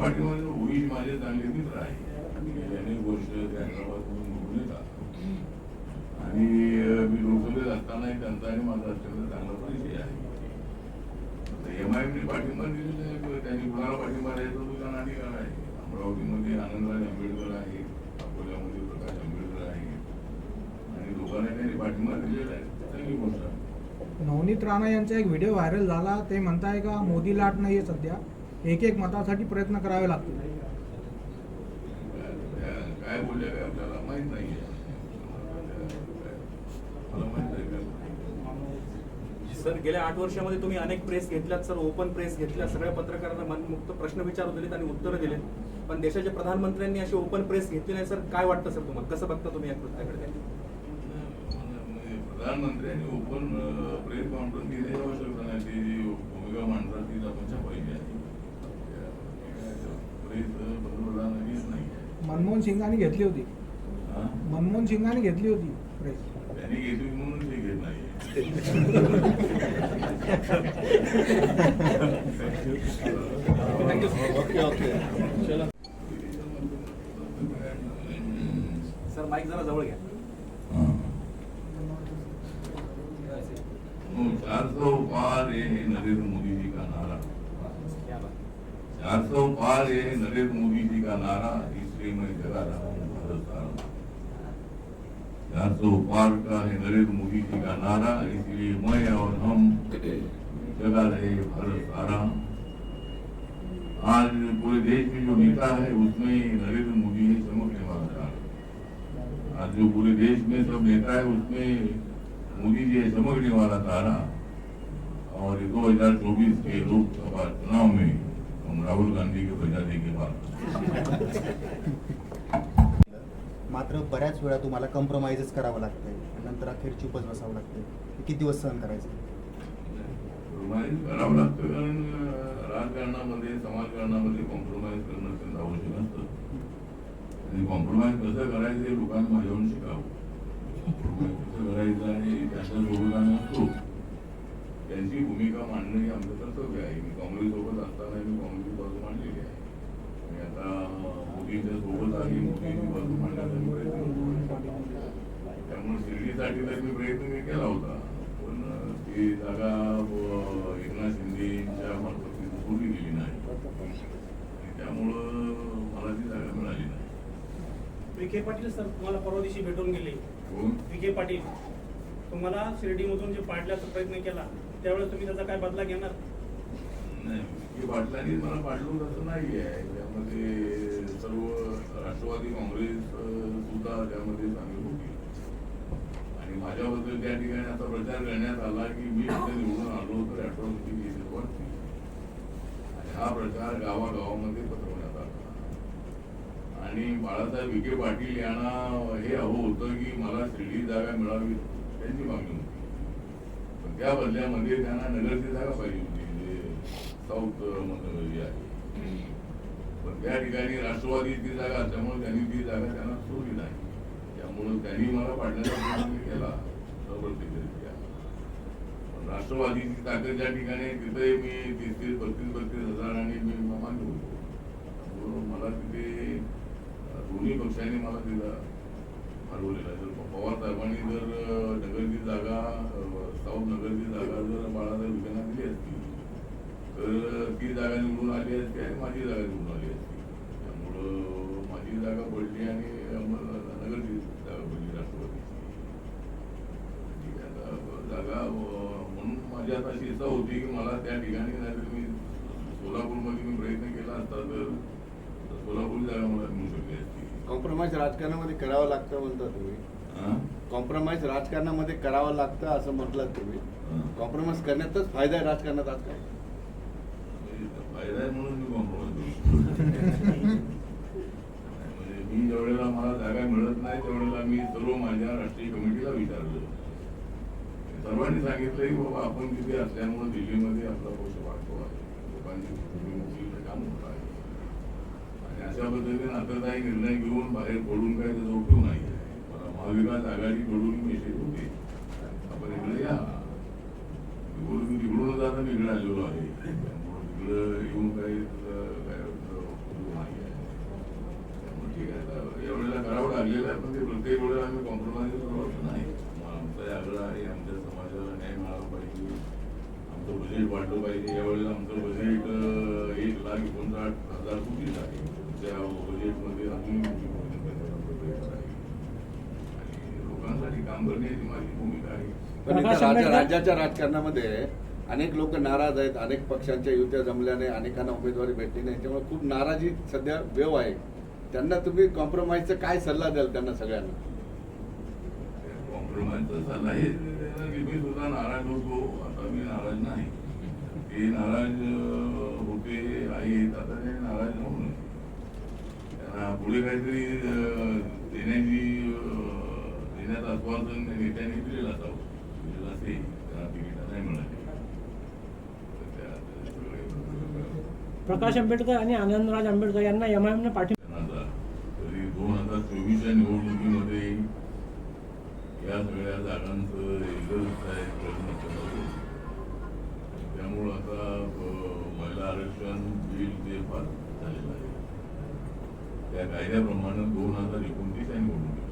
पाठीमागे ओळीश माझे चांगले मित्र आहे. गेली अनेक वर्ष ते हैदराबादमधून निवडून येतात आणि मी लोकसभेत असतानाही त्यांचा आणि माझा अत्यंत चांगला परिचय आहे. एमआयएमने पाठिंबा दिलेला आहे. त्यांनी कुणाला पाठिंबा द्यायचा तो त्यांना अधिकार आहे. अमरावतीमध्ये आनंदराज आंबेडकर आहे, अकोल्यामध्ये प्रकाश आंबेडकर आहे आणि लोकांना त्यांनी पाठिंबा दिलेला आहे. चांगली गोष्ट आहे. नवनीत राणा यांचा एक व्हिडिओ व्हायरल झाला. ते म्हणताय का मोदी लाट नाहीये सध्या, एक मतासाठी प्रयत्न करावे लागतील. काय बोलले काय आपल्याला माहित नाहीये. मला माहित आहे का सर, गेल्या 8 वर्षामध्ये तुम्ही अनेक प्रेस घेतल्यात सर, ओपन प्रेस घेतल्या, सगळ्या पत्रकारांना मनमुक्त प्रश्न विचारू दिलेत आणि उत्तरं दिलेत, पण देशाच्या प्रधानमंत्र्यांनी अशी ओपन प्रेस घेतली नाही. सर काय वाटतं सर तुम्हाला, कसं बघता तुम्ही या कृत्याकडे? प्रधानमंत्र्यांनी ओपन प्रेस कॉन्फरन्स घेण्याची आवश्यकता नाही. ती जी भूमिका मांडतात ती आपण पाहिजे आहे. प्रेस पंतप्रधानांनीच नाही आहे. मनमोहन सिंगांनी घेतली होती. मनमोहन सिंगांनी घेतली होती प्रेस. त्यांनी घेतली म्हणून ते घेत नाही. सर माईक जरा जवळ घ्या. 400 पार ये नरेंद्र मोदी जी का नारा, 400 पार ये नरेंद्र मोदी जी का नारा, इसलिए मैं जगा रहा हूँ भारत सारा. 400 पार का है नरेंद्र मोदी जी का नारा, इसलिए मैं और हम जगा रहे भारत सारा. आज पूरे देश में जो नेता है उसमें नरेंद्र मोदी है चमकने वाला तारा. आज जो पूरे देश में सब नेता है उसमें मोदी जी है चमकने वाला तारा. और 2024 के लोकसभा चुनाव में हम राहुल गांधी के बजाने के बाद. मात्र बऱ्याच वेळा तुम्हाला कॉम्प्रोमाइजच करावं लागतंय, नंतर अखेर चुपच बसावं लागतंय. किती दिवस सहन करायचं? कॉम्प्रोमाइज करावं लागतं, कारण राजकारणामध्ये समाजकारणामध्ये कॉम्प्रोमाइज करणं अत्यंत आवश्यक असतं. आणि कॉम्प्रोमाइज कसं करायचं हे लोकांनी माझ्यावरून शिकावं. कॉम्प्रोमाइज कसं करायचं आणि त्याच्यासोबत आम्ही असतो, त्यांची भूमिका मांडणं हे आमचं कर्तव्य आहे. मी काँग्रेससोबत असताना मी काँग्रेसची बाजू मांडलेली आहे आणि आता मोदींच्या सोबत आहे, मोदींची बाजू मांडण्याचा मी प्रयत्न करतो. त्यामुळे शिर्डीसाठी तर मी प्रयत्न केला होता, पण ती जागा एकनाथ शिंदेच्या मार्फत सोडली गेली नाही आणि त्यामुळं मला ती जागा मिळाली नाही. विखे पाटील सर तुम्हाला परवा दिवशी भेटून गेले. विखे पाटील तुम्हाला शिर्डीमधून जे पाडण्याचा प्रयत्न केला त्यावेळेस तुम्ही त्याचा काय बदला घेणार? नाही, विखे पाटलांनी मला पाडलं तसं नाही आहे. त्यामध्ये सर्व राष्ट्रवादी काँग्रेस सुद्धा त्यामध्ये सामील होती आणि माझ्याबद्दल त्या ठिकाणी असा प्रचार करण्यात आला की मी तिथे निवडून आलो तर राष्ट्रवादी ही सुरुवात केली आणि हा प्रचार गावागावामध्ये पसरवण्यात आला आणि बाळासाहेब विखे पाटील यांना हे हवं होतं की मला शिर्डी जागा मिळावी, त्यांची मागणी होती. पण त्या बदल्यामध्ये त्यांना नगरची जागा पाहिजे होती, म्हणजे साऊथ मध्ये आहे. पण त्या ठिकाणी राष्ट्रवादीची जागा असल्यामुळे त्यांनी ती जागा त्यांना सोडली नाही. त्यामुळे त्यांनी मला पाडण्याचा प्रयत्न केला प्रत्येकरित्या. पण राष्ट्रवादीची ताकद ज्या ठिकाणी तिथे मी 30-32 हजार आणि मी मान्य होतो. मला तिथे दोन्ही पक्षांनी मला तिला हरवलेला. जर पवार साहेबांनी जर नगरची जागा, साऊथ नगरची जागा जर बाळासाहेब विखेंना दिली असती तर ती जागा निवडून आली असती आणि माझी जागा निवडून आली असती. त्यामुळं माझी जागा पडली आणि नगरची जागा पडली राष्ट्रवादीची जागा. म्हणून माझी आता अशी इच्छा होती की मला त्या ठिकाणी नाहीतर मी सोलापूरमध्ये मी प्रयत्न केला असता तर सोलापूर जागा मला मिळू शकली असती. कॉम्प्रोमाइज राजकारणामध्ये करावं लागतं म्हणता तुम्ही. कॉम्प्रोमाइज राजकारणामध्ये करावं लागतं असं म्हटलं तुम्ही. कॉम्प्रोमाइज करण्यातच फायदा आहे राजकारणात आज काय? फायदा आहे म्हणून मी कॉम्प्रोमाइज म्हणजे मी ज्यावेळेला मला जागा मिळत नाही त्यावेळेला मी सर्व माझ्या राष्ट्रीय कमिटीला विचारलं. सर्वांनी सांगितलं की बाबा आपण तिथे असल्यामुळे दिल्लीमध्ये आपला पक्ष वाढतो आहे, लोकांची काम होत आहे आणि अशा पद्धतीने आता काही निर्णय घेऊन बाहेर पडून काय त्याचा उपयोग नाही आहे. मला महाविकास आघाडीकडून मेसेज होते आपण इकडे या, तिकडूनच आता मी इकडे आलेलो आहे. त्यामुळे तिकडं येऊन काही आम्ही कॉम्प्रोमाइज करत नाही. आमचा आग्रह आहे आमच्या समाजाला न्याय मिळाला पाहिजे, आमचं बजेट वाढलं पाहिजे. यावेळेला आमचं बजेट 1,59,000 कोटीच आहे. त्या बजेटमध्ये अजून आणि लोकांसाठी काम करण्याची माझी भूमिका आहे. पण इथं राज्याच्या राजकारणामध्ये अनेक लोक नाराज आहेत. अनेक पक्षांच्या युत्या जमल्याने अनेकांना उमेदवारी भेटली नाही, त्यामुळे खूप नाराजी सध्या वेव आहे. त्यांना तुम्ही कॉम्प्रोमाइजचा काय सल्ला द्याल त्यांना सगळ्यांना? कॉम्प्रोमाइजचा सल्ला हे देणार की मी सुद्धा नाराज होतो, आता मी नाराज नाही. ते नाराज होते आहेत, आता ते नाराज होऊ नये. त्यांना पुढे काहीतरी देण्याचं आश्वासन नेत्यांनी दिलेलं असावं. दिलेलं असेल, त्यांना तिकीट नाही मिळाली. प्रकाश आंबेडकर आणि आनंदराज आंबेडकर यांना एमआयएमने पाठिंबा. तरी 2024च्या निवडणुकीमध्ये या सगळ्या जागांचं एकच आहे प्रयत्न करतो. त्यामुळं आता महिला आरक्षण बिल जे पास झालेलं आहे त्या कायद्याप्रमाणे 2029 निवडणुकीत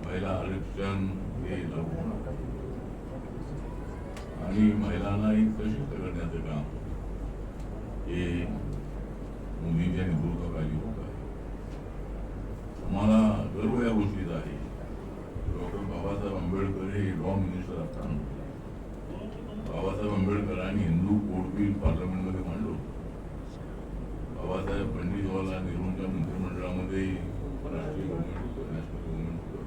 महिला आरक्षण हे लागू होणार आणि महिलांना एक सशक्त करण्याचं काम हे मोदींच्या नेतृत्वाखाली होत आहे. आम्हाला गर्व या गोष्टीचा आहे. डॉक्टर बाबासाहेब आंबेडकर हे लॉ मिनिस्टर असताना बाबासाहेब आंबेडकरांनी हिंदू कोड बिल पार्लमेंटमध्ये मांडलं. बाबासाहेब पंडित जवाहरलाल नेहरूंच्या मंत्रिमंडळामध्ये राष्ट्रीय गव्हर्नमेंट होतं, नॅशनल गव्हर्नमेंट होतं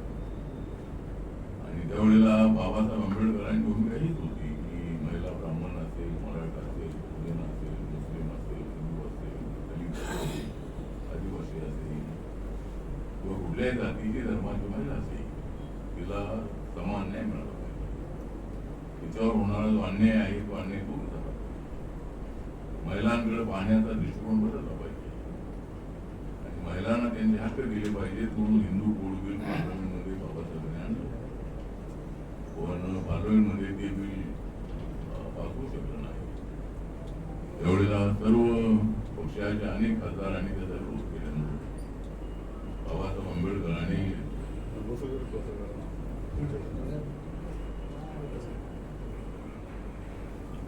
आणि त्यावेळेला बाबासाहेब आंबेडकरांची भूमिका हीच होती की महिला ब्राह्मण असेल, मराठा असेल, जैन असेल, मुस्लिम असेल, हिंदू असेल, दलित असेल, आदिवासी असेल किंवा कुठल्याही जातीची धर्माची महिला असेल, तिला समान न्याय मिळाला पाहिजे. तिच्यावर होणारा जो अन्याय आहे तो अन्याय दूर झाला. महिलांकडे पाहण्याचा दृष्टिकोन बदलला पाहिजे आणि महिलांना त्यांचे हक्क दिले पाहिजेत म्हणून हिंदू कोड बिल पार्लमेंटमध्ये बाबासाहेबांनी आणलं. पण पार्लमेंटमध्ये ते बिल पास होऊ शकलं नाही. त्यावेळेला सर्व पक्षाच्या अनेक खासदारांनी त्याचा विरोध केल्यामुळे बाबासाहेब आंबेडकरांनी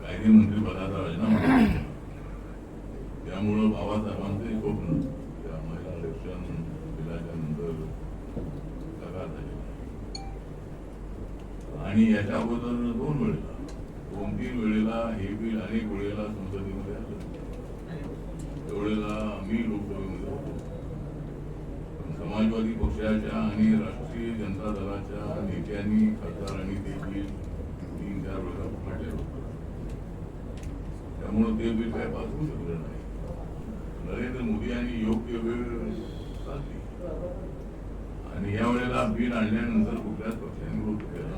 कायदेमंत्री पदाचा राजीनामा दिला. त्यामुळं बाबासाहेबांचे स्वप्न त्या महिला आरक्षण बिलाच्या नंतर साकार झाले आणि याच्या अगोदर 2-3 वेळेला हे बिल अनेक वेळेला संसदेमध्ये आलं. त्यावेळेला आम्ही लोकसभेमध्ये होतो. समाजवादी पक्षाच्या आणि राष्ट्रीय जनता दलाच्या नेत्यांनी खासदारांनी ते बिल 3-4 वेळा फाडले होते. त्यामुळे ते बिल काय पास होऊ शकलं नाही. नरेंद्र मोदी यांनी योग्य वेळ साधली आणि या वेळेला बिल आणल्यानंतर कुठल्याच पक्षाने विरोध केला.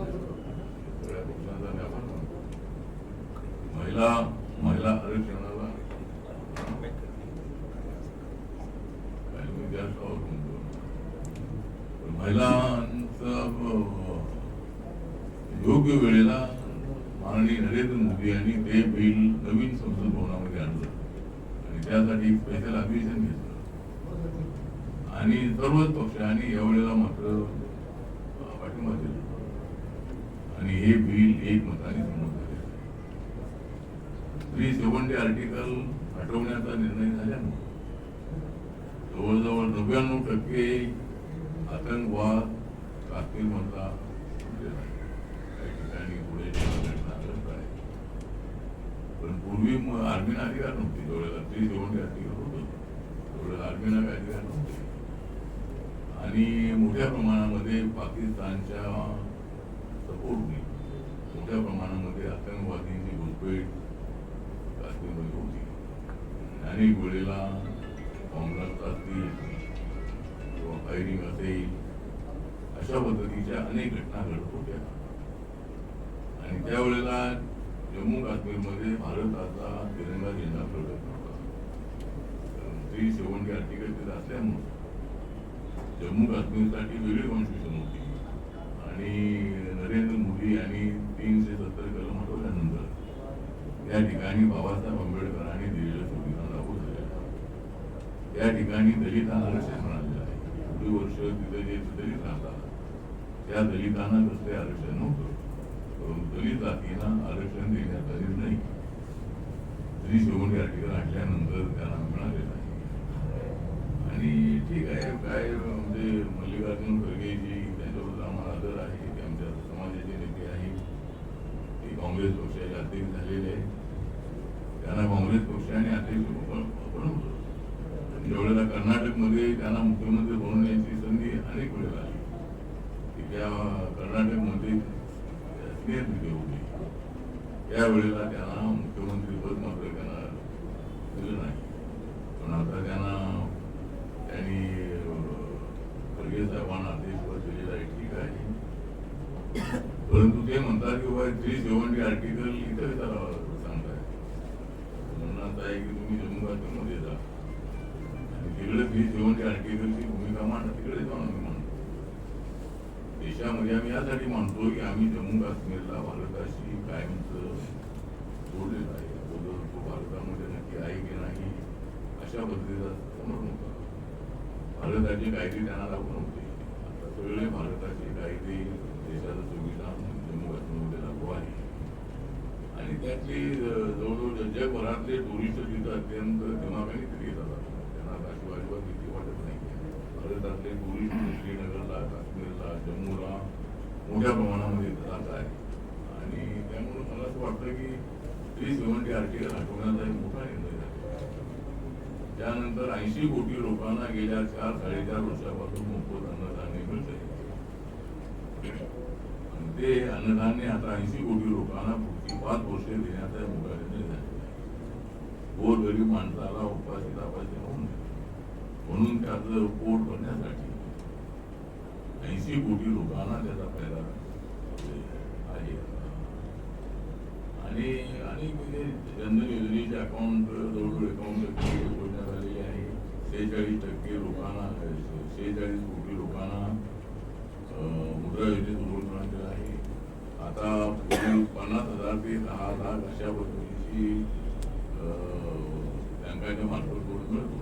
सगळ्या पक्षांचा व्यापार म्हणतो महिला आरक्षणाला महिलांचं योग्य वेळेला माननीय नरेंद्र मोदी यांनी ते बिल नवीन संसद भवनामध्ये आणलं आणि त्यासाठी स्पेशल अधिवेशन घेतलं आणि सर्वच पक्षांनी यावेळेला मात्र पाठिंबा दिला आणि हे बिल एकमताने संमत झाले. 370 आर्टिकल हटवण्याचा निर्णय झाल्यामुळे जवळजवळ 99% आतंकवाद काश्मीरमधला काही ठिकाणी पुढे आहे. पण पूर्वी आर्मीला अधिकार नव्हते. त्यावेळेला 370 आर्टिकल होतं, त्यावेळेला आर्मीला काही अधिकार नव्हते आणि मोठ्या प्रमाणामध्ये पाकिस्तानच्या सपोर्टने मोठ्या प्रमाणामध्ये आतंकवादींची घुसपेट काश्मीरमध्ये होती. अनेक वेळेला काँग्रेस असतील किंवा फायरिंग असेल अशा पद्धतीच्या अनेक घटना घडत होत्या आणि त्यावेळेला जम्मू काश्मीरमध्ये भारताचा तिरंगा झेंडा फडकत नव्हता. 370 आर्टिकल तिथे असल्यामुळे जम्मू काश्मीरसाठी वेगळी कॉन्स्टिट्यूशन होती आणि नरेंद्र मोदी यांनी 370 कलम हटवल्यानंतर या ठिकाणी बाबासाहेब आंबेडकरांनी दिलेलं संविधान लागू झालेलं. या ठिकाणी दलितांना आरक्षण मिळालेलं आहे. एवढी वर्ष तिथे जे दलित राहतात त्या दलितांना कसले आरक्षण नव्हतं, परंतु दलित जातींना आरक्षण देण्याचा निर्णय श्री शिवमणी आर्टिकल आणल्यानंतर त्यांना मिळालेला आहे. आणि ठीक आहे, काय म्हणजे मल्लिकार्जुन खरगेजी त्यांच्याबद्दल आम्हाला आदर आहे, ते आमच्या समाजाचे नेते आहेत, ते काँग्रेस पक्षाचे अध्यक्ष झालेले आहे, त्यांना काँग्रेस पक्षाने अध्यक्ष बनवलं. ज्यावेळेला कर्नाटकमध्ये त्यांना मुख्यमंत्री बनवण्याची संधी अनेक वेळेला आली, की त्या कर्नाटकमध्ये नेतृत्व होते, त्यावेळेला त्यांना मुख्यमंत्री पद मात्र त्यांना दिलं नाही. पण आता त्यांनी खरगे साहेबांना अध्यक्षपद दिलेलं आहे, ठीक आहे. परंतु ते म्हणतात की बाबा 370 आर्टिकल इथं त्याला सांगताय, म्हणणं असं आहे की तुम्ही जम्मू काश्मीरमध्ये जा आणि तिकडे 370 आर्टिकलची भूमिका मांडा, तिकडे जाऊन आम्ही मांडतो. देशामध्ये आम्ही यासाठी मानतो की आम्ही जम्मू काश्मीरला भारताशी कायमचं जोडलेलं आहे. अगोदर तो भारतामध्ये नक्की आहे की नाही अशा पद्धतीचा समज नव्हता. भारताचे कायदे त्यांना लागू नव्हते. आता सगळे भारताचे कायदे, देशाचं संविधान जम्मू काश्मीरमध्ये लागू आहे. आणि त्यातली जवळजवळ जगभरातले टुरिस्ट तिथं अत्यंत दिमागाने तिथे येतात. त्यांना अशी अजिबात भीती वाटत नाही. भारतातले टुरिस्ट श्रीनगरला, काश्मीरला, जम्मूला मोठ्या प्रमाणामध्ये जात आहे. आणि त्यामुळे मला असं वाटतं की 370 आर्टिकल हटवण्याचा एक मोठा निर्णय झाला. त्यानंतर 80 कोटी लोकांना गेल्या 4-4.5 वर्षापासून मोफत अन्नधान्य मिळते. आणि ते अन्नधान्य आता 80 कोटी लोकांना पुढची 5 वर्षे देण्याचा मोठा निर्णय झालेला आहे. गोरगरीब माणसाला उपाशी तापाशी होऊ नये म्हणून त्याचं पोट भरण्यासाठी 80 कोटी लोकांना त्याचा फायदा आहे. आणि म्हणजे जनधन योजनेचे अकाउंट जवळजवळ 51% योजना झालेली आहे. 46% लोकांना 46 कोटी लोकांना मुद्रा योजनेत उघडून करण्यात आहे. आता 50,000 ते 10 लाख अशा पद्धतीची बँकाच्या मार्फत करून मिळतो.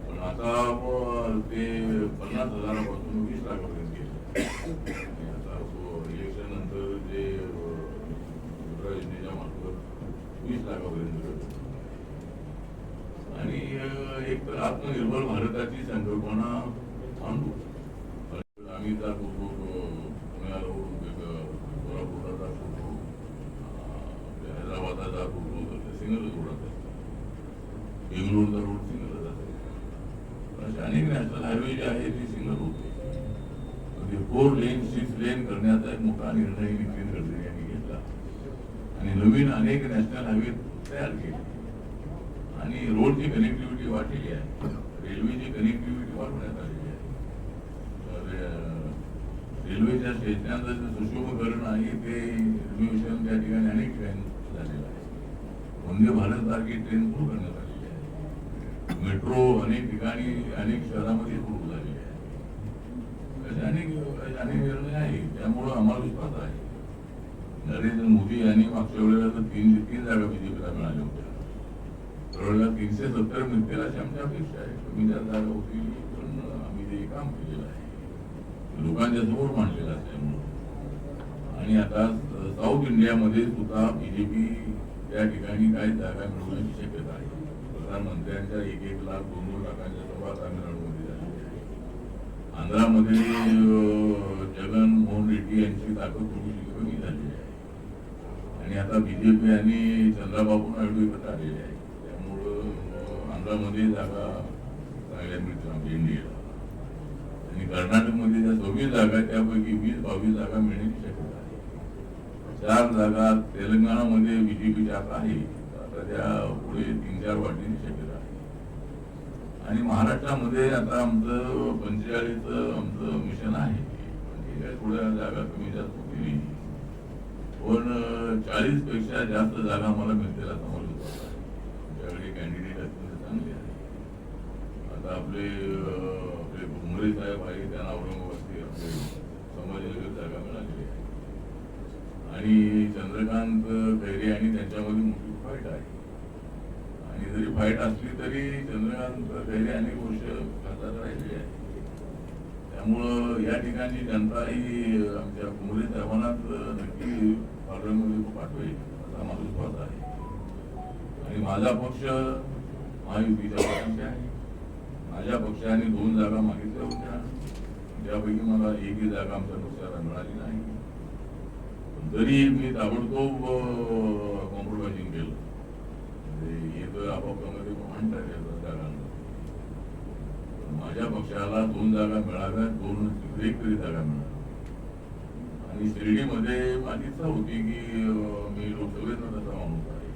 पण आता ते 50,000पासून 20 लाखापर्यंत गेले. आता इलेक्शन नंतर जे मुद्रा योजनेच्या मार्फत 20 लाखापर्यंत गेले. आणि एक तर आत्मनिर्भर भारताची संकल्पना आणू. आम्ही जात होतो पुण्याला, कोल्हापूरला जात होतो, हैदराबादला जात होतो, तर ते सिंगल रोड बेंगलोरचा रोड सिंगल जातो. असे अनेक नॅशनल हायवे जे आहे ते सिंगल होते. 4 लेन 6 लेन करण्याचा एक मोठा निर्णय नितीन गडकरी यांनी घेतला आणि नवीन अनेक नॅशनल हायवे तयार केले. आणि रोडची कनेक्टिव्हिटी वाढलेली आहे, रेल्वेची कनेक्टिव्हिटी वाढवण्यात आलेली आहे. रेल्वेच्या स्टेशनांचं जे सुशोभीकरण आहे ते रिनोव्हेशन त्या ठिकाणी अनेक ठिकाणी झालेलं आहे. वंदे भारत सारखी ट्रेन सुरू करण्यात आलेली आहे. मेट्रो अनेक ठिकाणी अनेक शहरामध्ये सुरू झालेली आहे. असे अनेक निर्णय आहे. त्यामुळं आम्हाला विश्वास आहे नरेंद्र मोदी यांनी मागच्या वेळेला तर 3 जागा बीजेपीला मिळाल्या होत्या. त्यावेळेला 370 मिळतील अशी आमची अपेक्षा आहे. कमी जागा होतील, पण आम्ही ते काम केलेलं आहे, लोकांच्या समोर मांडलेलं असल्यामुळं. आणि आता साऊथ इंडियामध्ये सुद्धा बीजेपी त्या ठिकाणी काही जागा मिळवण्याची शक्यता आहे. प्रधानमंत्र्यांच्या 1-1 लाख 2-2 लाखांच्या सभा तामिळनाडूमध्ये झालेल्या आहे. आंध्रामध्ये जगनमोहन रेड्डी यांची ताकद थोडीशी कमी झालेली आहे. आणि आता बीजेपी आणि चंद्राबाबू नायडू एकत्र आलेले आहे. त्यामुळं आंध्रामध्ये जागा चांगल्या मिळतील आमच्या इंडियाला. आणि कर्नाटकमध्ये ज्या 26 जागा आहेत त्यापैकी 20-22 जागा मिळण्याची शक्यता आहे. 4 जागा तेलंगणामध्ये बीजेपीच्या आता आहे. आता त्या पुढे 3-4 वाढण्याची शक्यता आहे. आणि महाराष्ट्रामध्ये आता आमचं 45चं आमचं मिशन आहे. ठीक आहे, थोड्या जागा कमी जास्त होतील, पण 40 पेक्षा जास्त जागा आम्हाला मिळतील असा मला विश्वास आहे. आमच्याकडे कॅन्डिडेट अत्यंत चांगले आहे. आता आपले भुमरे साहेब आहे, त्यांना औरंगाबादची आपले संभाजीनगर जागा मिळालेली आहे. आणि चंद्रकांत खैरे आणि त्यांच्यामध्ये मोठी फाईट आहे. आणि आणि जरी फाईट असली तरी चंद्रकांत खैरे अनेक वर्ष खासदार राहिले आहे. त्यामुळं या ठिकाणी जनता ही आमच्या कुमरे साहेबांनाच नक्की पार्लमेंटमध्ये पाठवेल असा माझा विश्वास आहे. आणि माझा पक्ष महायुतीच्या पक्षांचे आहे. माझ्या पक्षाने 2 जागा मागितल्या होत्या, त्यापैकी मला एकही जागा आमच्या पक्षाला मिळाली नाही. तरी मी ताबडतोब कॉम्प्रोमाइजिंग केलं. हे आपापल्यामध्ये म्हणतात जागांना. माझ्या पक्षाला 2 जागा मिळाव्या, 2 एक तरी जागा मिळाव्या. आणि शिर्डीमध्ये माझी इच्छा होती की मी लोकसभेचा तसा माणूस आहे,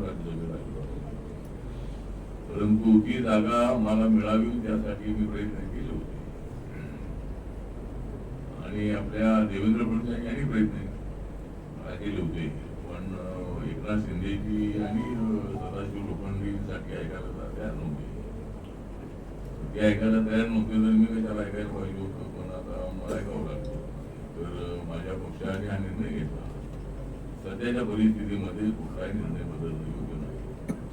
राज्यसभेला आहे. परंतु ती जागा मला मिळावी त्यासाठी मी प्रयत्न केले होते. आणि आपल्या देवेंद्र फडणवीस यांनी अनेक प्रयत्न केले होते, पण एकनाथ शिंदेजी आणि सदाशिव लोखंडेंसाठी ऐकायला तयार नव्हते. ते ऐकायला तयार नव्हते तर मी कशाला ऐकायला पाहिजे होतं, पण आता मला ऐकावं लागतं. तर माझ्या पक्षाने हा निर्णय घेतला. सध्याच्या परिस्थितीमध्ये कुठलाही निर्णय बदलणं योग्य नाही.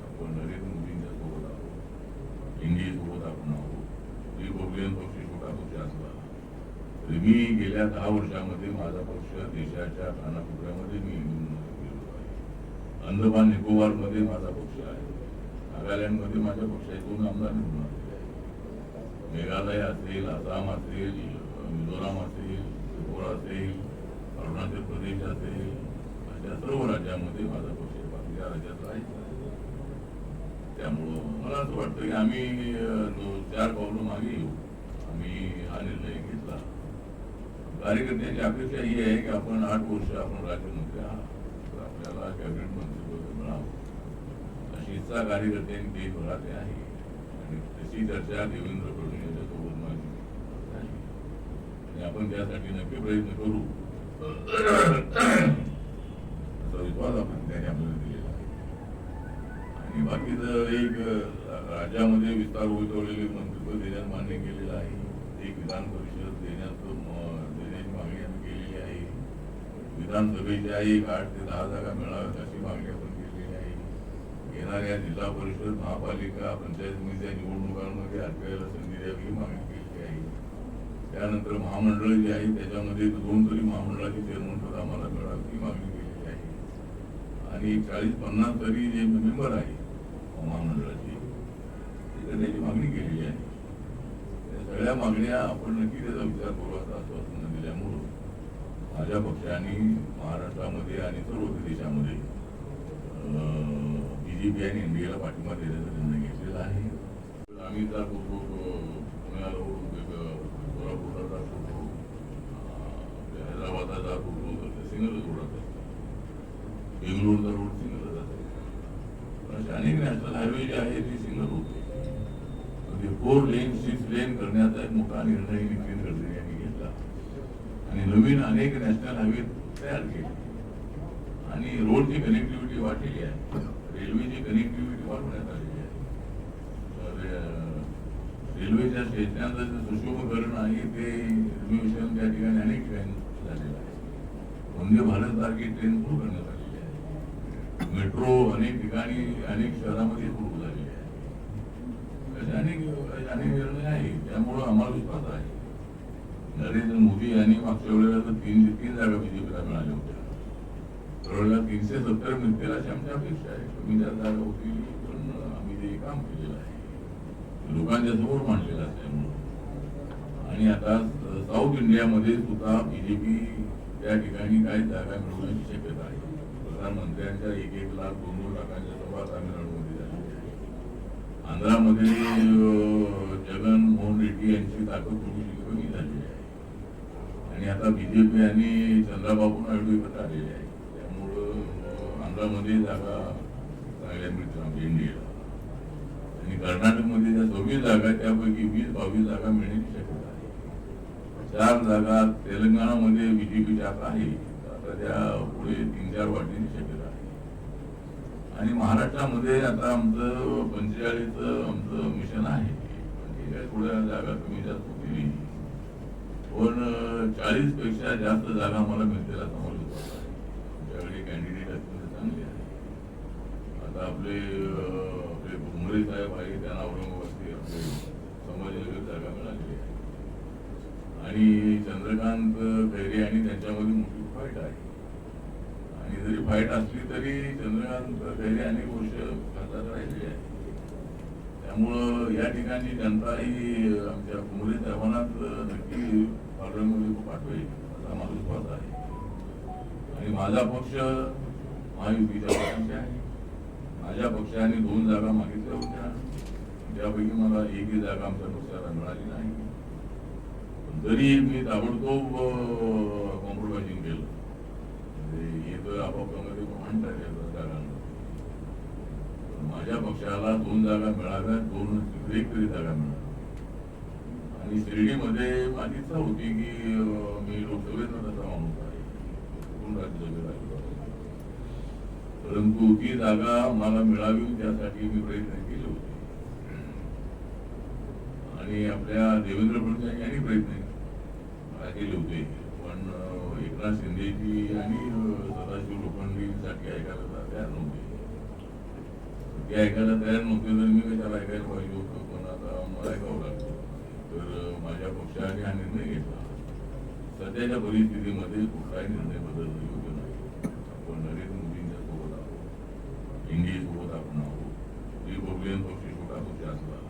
आपण नरेंद्र मोदींच्या सोबत आहोत, एनडीए सोबत आपण आहोत. रिपब्लिकन पक्ष छोटा पक्ष असला तरी मी गेल्या 10 वर्षामध्ये माझा पक्ष देशाच्या कानाकोपऱ्यामध्ये मी गेलो आहे. अंदमान निकोबारमध्ये माझा पक्ष आहे, नागालँडमध्ये माझ्या पक्षाचे 2 आमदार निवडून आलेले आहेत. मेघालय असेल, आसाम असेल, मिझोराम असेल, त्रिपुरा असेल, अरुणाचल प्रदेश असेल, अशा सर्व राज्यामध्ये माझा पक्ष बाकीच्या राज्यात आहे. त्यामुळं मला असं वाटतं की आम्ही 4 पावलं मागे येऊ. आम्ही हा निर्णय घेतला. कार्यकर्त्यांची अपेक्षा ही आहे की आपण 8 वर्ष आपण राज्यमंत्री आहात, तर आपल्याला कॅबिनेट मंत्रिपद मिळावं अशी इच्छा कार्यकर्त्यांनी देशभरात आहे. आणि तशी चर्चा देवेंद्र फडणवीस यांच्यासोबत माझी आहे. आणि आपण त्यासाठी नक्की प्रयत्न करू असा विश्वास आपण त्याने आपल्याला दिलेला आहे. आणि बाकीचं एक राज्यामध्ये विस्तार होतवलेले मंत्रिपद देण्यात मान्य केलेलं आहे. एक विधान परिषद देण्याची मागणी आम्ही केलेली आहे. विधानसभेच्या 8 ते 10 जागा मिळाव्यात अशी मागणी आपण केलेली आहे. येणाऱ्या जिल्हा परिषद, महापालिका, पंचायत समितीच्या निवडणुकांमध्ये आपल्याला संधी द्यावी ही मागणी केलेली आहे. त्यानंतर महामंडळ जे आहे त्याच्यामध्ये 2 तरी महामंडळाचे चेअरमनपद आम्हाला मिळावी ही मागणी केलेली आहे. आणि 40-50 तरी जे मेंबर आहे महामंडळाची त्याची मागणी केलेली आहे. सगळ्या मागण्या आपण नक्की त्याचा विचार करू असं आश्वासन दिल्यामुळं माझ्या पक्षाने महाराष्ट्रामध्ये आणि सर्व देशामध्ये बीजेपी आणि एनडीएला पाठिंबा देण्याचा निर्णय घेतलेला आहे. आम्ही जात होतो पुण्याला, कोल्हापूरला जात होतो, हैदराबादला जात होतो, तर सिंगलच रोड असतात. बेंगलोरचा रोड सिंगल जातात. असे अनेक नॅशनल हायवे जे आहे ते सिंगल होते. 4 लेन 6 लेन करण्याचा एक मोठा निर्णय नितीन गडकरी यांनी घेतला आणि नवीन अनेक नॅशनल हायवे तयार केले. आणि रोडची कनेक्टिव्हिटी वाढलेली आहे, रेल्वेची कनेक्टिव्हिटी वाढवण्यात आलेली आहे. रेल्वेच्या स्टेशनाचं सुशोभीकरण आहे ते रिनोव्हेशन त्या ठिकाणी अनेक ठिकाणी झालेलं आहे. वंदे भारत सारखी ट्रेन सुरू करण्यात आलेली आहे. मेट्रो अनेक ठिकाणी अनेक शहरामध्ये सुरू झालेली आहे. अनेक निर्णय आहे. त्यामुळं आम्हाला विश्वास आहे नरेंद्र मोदी यांनी मागच्या वेळेला तर 3 जागा बीजेपीला मिळाल्या होत्या. त्यावेळेला 370 मिळतील अशी आमची अपेक्षा आहे. कमी जागा होतील, पण आम्ही ते काम केलेलं आहे, लोकांच्या समोर मांडलेलं असल्यामुळं. आणि आता साऊथ इंडियामध्ये सुद्धा बीजेपी त्या ठिकाणी काही जागा मिळवण्याची शक्यता आहे. प्रधानमंत्र्यांच्या 1-1 लाख 2-2 लाखांच्या सभा तामिळनाडूमध्ये झालेल्या आहे. आंध्रामध्ये जगन मोहन रेड्डी यांची ताकद थोडीशी कमी झालेली आहे. आणि आता बीजेपी आणि चंद्राबाबू नायडू एकत्र आलेले आहे. त्यामुळं आंध्रामध्ये जागा चांगल्या मिळतील आमच्या इंडियाला. आणि कर्नाटकमध्ये ज्या 26 जागा त्यापैकी 20-22 जागा मिळण्याची शक्यता आहे. 4 जागा तेलंगणामध्ये बीजेपीच्या आता आहे. आता त्या पुढे 3-4 वाढण्याची शक्यता आहे. आणि महाराष्ट्रामध्ये आता आमचं 45चं आमचं मिशन आहे. ठीक थोड्या जागा कमी जास्त होतील, पण 40 पेक्षा जास्त जागा आम्हाला मिळतील असं मला विश्वास आहे. आमच्याकडे कॅन्डिडेट अत्यंत चांगले आहे. आता आपले साहेब आहे त्यांना औरंगाबादची आपले संभाजीनगर जागा मिळालेली आहे आणि चंद्रकांत खैरे आणि त्यांच्यामध्ये मोठी फाईट आहे. आणि जरी फाईट असली तरी चंद्रकांत खैरे अनेक वर्ष खासदार राहिलेले आहे. त्यामुळं या ठिकाणी जनता ही आमच्या कुमरे साहेबांनाच नक्की पार्लमेंटमध्ये पाठवेल असा माझा विश्वास आहे. आणि माझा पक्ष महायुतीच्या पक्षांचे आहे. माझ्या पक्षाने 2 जागा मागितल्या होत्या, त्यापैकी मला एकही जागा आमच्या पक्षाला मिळाली नाही. तरी मी ताबडतोब कॉम्प्रोमाइजिंग केलं. म्हणजे हे तर आपापल्यामध्ये म्हणतात या जागांना. माझ्या पक्षाला 2 जागा मिळाव्या, 2 एक तरी जागा मिळाव्या. आणि शिर्डीमध्ये माझी इच्छा होती की मी लोकसभेचा तसा माणूस आहे, राज्यसभेला आहे. परंतु ती जागा मला मिळावी त्यासाठी मी प्रयत्न केले होते आणि आपल्या देवेंद्र फडणवीस यांनी प्रयत्न केले होते. पण एकनाथ शिंदेजी आणि सदाशिव लोखंडेंसाठी ऐकायला तयार नव्हते. ते ऐकायला तयार नव्हते तर मी कशाला ऐकायला पाहिजे होतं. पण आता मला ऐकावं लागतं. तर माझ्या पक्षाने हा निर्णय घेतला. सध्याच्या परिस्थितीमध्ये कुठलाही निर्णय बदलणं योग्य नाही. आपण नरेंद्र मोदींच्या सोबत आहोत, एनडीए सोबत आपण आहोत. रिपब्लिकन पक्ष छोटा पक्ष असला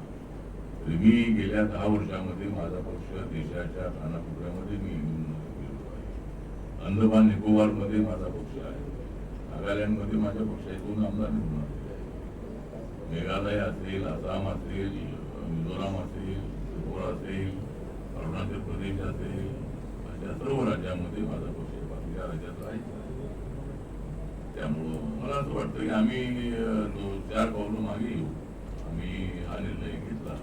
तरी मी गेल्या 10 वर्षामध्ये माझा पक्ष देशाच्या कानाकोपऱ्यामध्ये मी गेलो आहे. अंदमान निकोबारमध्ये माझा पक्ष आहे. नागालँडमध्ये माझ्या पक्षाचे 2 आमदार निवडून आलेले आहेत. मेघालय असेल, आसाम असेल, मिझोराम असेल, त्रिपुरा असेल, अरुणाचल प्रदेश असेल, अशा सर्व राज्यामध्ये माझा पक्ष बाकीच्या राज्यात आहे. त्यामुळं मला असं वाटतं की आम्ही 4 पावलं मागे येऊ. आम्ही हा निर्णय घेतला.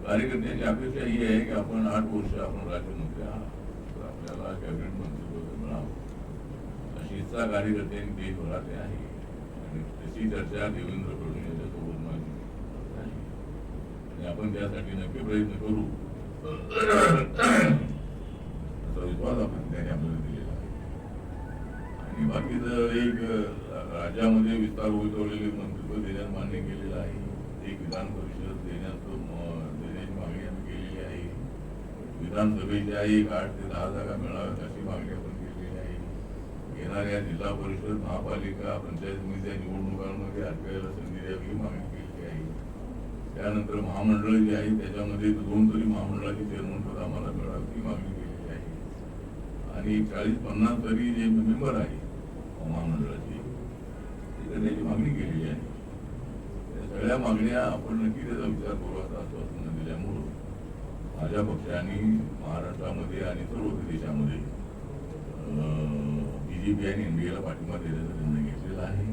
कार्यकर्त्यांची अपेक्षा ही आहे की आपण 8 वर्ष आपण राज्यमंत्री आहात, तर आपल्याला कॅबिनेट मंत्रिपद मिळावं अशी इच्छा कार्यकर्त्यांनी देशभरात आहे. आणि तशी चर्चा देवेंद्र फडणवीस यांच्यासोबत माझी आहे आणि आपण त्यासाठी नक्की प्रयत्न करू असा विश्वास आपण त्याने आपल्याला दिलेला आहे. आणि बाकीचं एक राज्यामध्ये विस्तार उजवलेले मंत्रिपद देण्यास मान्य केलेलं आहे. एक विधान परिषद देण्याची मागणी आम्ही केलेली आहे. विधानसभेच्या 8 ते 10 जागा मिळाव्यात अशी मागणी आपण केलेली आहे. येणाऱ्या जिल्हा परिषद, महापालिका, पंचायत समितीच्या निवडणुकांमध्ये आपल्याला संधी द्यावी ही मागणी केलेली आहे. त्यानंतर महामंडळ जे आहे त्याच्यामध्ये 2 तरी महामंडळाची चेअरमन पद आम्हाला मिळावी ही मागणी केलेली आहे. आणि 40-50 तरी जे मेंबर आहे महामंडळाची त्याची मागणी केलेली आहे. त्या सगळ्या मागण्या आपण नक्की त्याचा विचार करू असं आश्वासन दिल्यामुळं माझ्या पक्षाने महाराष्ट्रामध्ये आणि सर्व देशामध्ये बीजेपी आणि एनडीएला पाठिंबा देण्याचा निर्णय घेतलेला आहे.